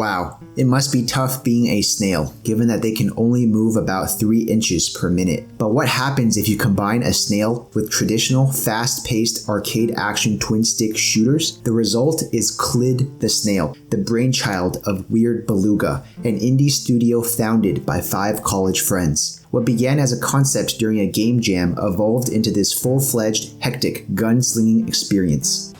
Wow, it must be tough being a snail, given that they can only move about 3 inches per minute. But what happens if you combine a snail with traditional, fast-paced arcade action twin-stick shooters? The result is Clid the Snail, the brainchild of Weird Beluga, an indie studio founded by 5 college friends. What began as a concept during a game jam evolved into this full-fledged, hectic, gunslinging experience.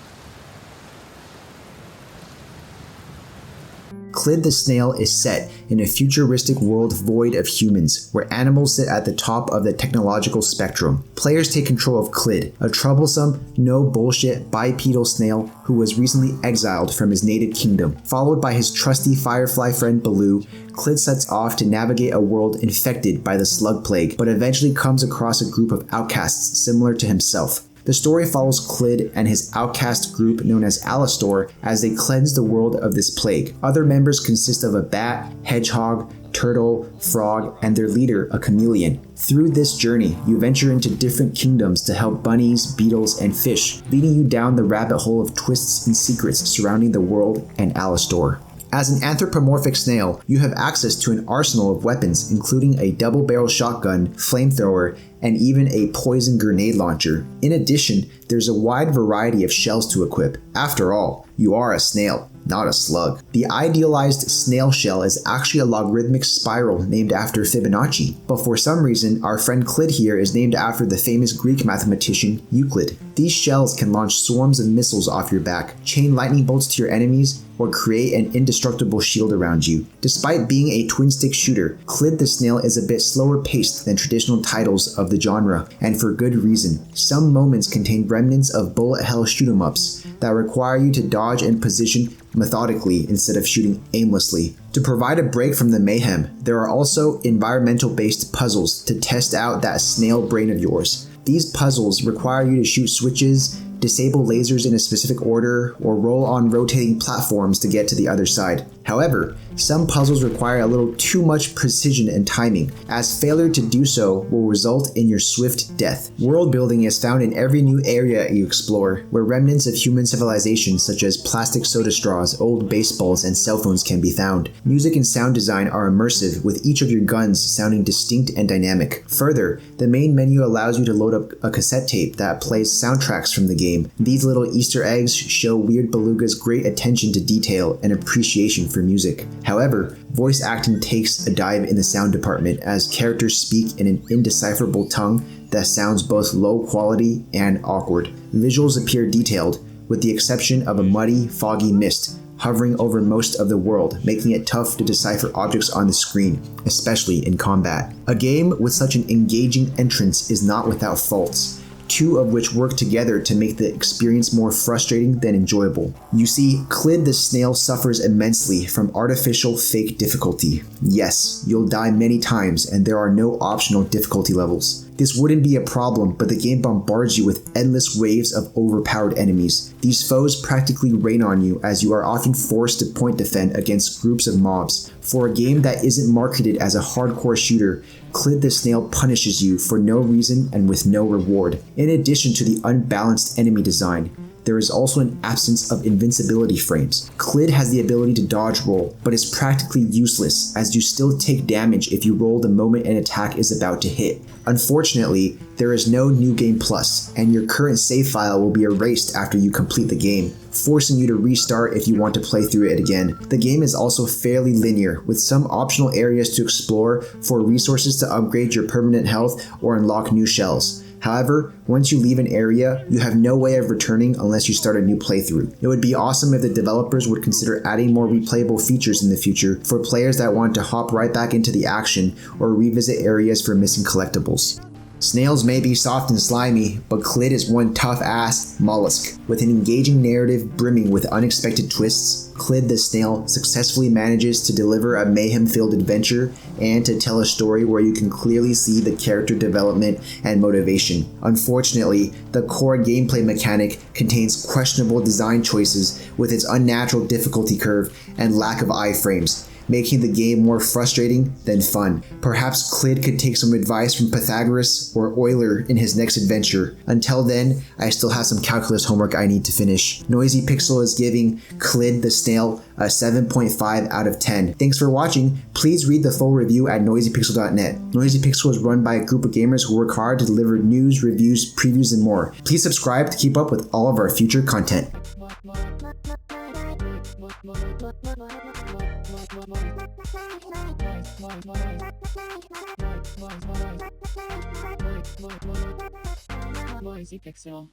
Clid the Snail is set in a futuristic world void of humans, where animals sit at the top of the technological spectrum. Players take control of Clid, a troublesome, no-bullshit bipedal snail who was recently exiled from his native kingdom. Followed by his trusty firefly friend Baloo, Clid sets off to navigate a world infected by the slug plague, but eventually comes across a group of outcasts similar to himself. The story follows Clid and his outcast group known as Alastor as they cleanse the world of this plague. Other members consist of a bat, hedgehog, turtle, frog, and their leader, a chameleon. Through this journey, you venture into different kingdoms to help bunnies, beetles, and fish, leading you down the rabbit hole of twists and secrets surrounding the world and Alastor. As an anthropomorphic snail, you have access to an arsenal of weapons, including a double-barrel shotgun, flamethrower, and even a poison grenade launcher. In addition, there's a wide variety of shells to equip. After all, you are a snail, not a slug. The idealized snail shell is actually a logarithmic spiral named after Fibonacci, but for some reason, our friend Clid here is named after the famous Greek mathematician Euclid. These shells can launch swarms of missiles off your back, chain lightning bolts to your enemies, or create an indestructible shield around you. Despite being a twin-stick shooter, Clid the Snail is a bit slower paced than traditional titles of the genre, and for good reason. Some moments contain remnants of bullet hell shoot-'em-ups that require you to dodge and position methodically instead of shooting aimlessly. To provide a break from the mayhem, there are also environmental-based puzzles to test out that snail brain of yours. These puzzles require you to shoot switches, disable lasers in a specific order, or roll on rotating platforms to get to the other side. However, some puzzles require a little too much precision and timing, as failure to do so will result in your swift death. World building is found in every new area you explore, where remnants of human civilization such as plastic soda straws, old baseballs, and cell phones can be found. Music and sound design are immersive, with each of your guns sounding distinct and dynamic. Further, the main menu allows you to load up a cassette tape that plays soundtracks from the game. These little Easter eggs show Weird Beluga's great attention to detail and appreciation for music. However, voice acting takes a dive in the sound department as characters speak in an indecipherable tongue that sounds both low quality and awkward. Visuals appear detailed, with the exception of a muddy, foggy mist hovering over most of the world, making it tough to decipher objects on the screen, especially in combat. A game with such an engaging entrance is not without faults, 2 of which work together to make the experience more frustrating than enjoyable. You see, Clid the Snail suffers immensely from artificial fake difficulty. Yes, you'll die many times and there are no optional difficulty levels. This wouldn't be a problem, but the game bombards you with endless waves of overpowered enemies. These foes practically rain on you as you are often forced to point defend against groups of mobs. For a game that isn't marketed as a hardcore shooter, Clid the Snail punishes you for no reason and with no reward. In addition to the unbalanced enemy design, there is also an absence of invincibility frames. Clid has the ability to dodge roll, but is practically useless as you still take damage if you roll the moment an attack is about to hit. Unfortunately, there is no New Game Plus, and your current save file will be erased after you complete the game, forcing you to restart if you want to play through it again. The game is also fairly linear, with some optional areas to explore for resources to upgrade your permanent health or unlock new shells. However, once you leave an area, you have no way of returning unless you start a new playthrough. It would be awesome if the developers would consider adding more replayable features in the future for players that want to hop right back into the action or revisit areas for missing collectibles. Snails may be soft and slimy, but Clid is one tough-ass mollusk. With an engaging narrative brimming with unexpected twists, Clid the Snail successfully manages to deliver a mayhem-filled adventure and to tell a story where you can clearly see the character development and motivation. Unfortunately, the core gameplay mechanic contains questionable design choices with its unnatural difficulty curve and lack of iframes, making the game more frustrating than fun. Perhaps Clid could take some advice from Pythagoras or Euler in his next adventure. Until then, I still have some calculus homework I need to finish. Noisy Pixel is giving Clid the Snail a 7.5 out of 10. Thanks for watching. Please read the full review at noisypixel.net. Noisy Pixel is run by a group of gamers who work hard to deliver news, reviews, previews, and more. Please subscribe to keep up with all of our future content. Noisy Pixel.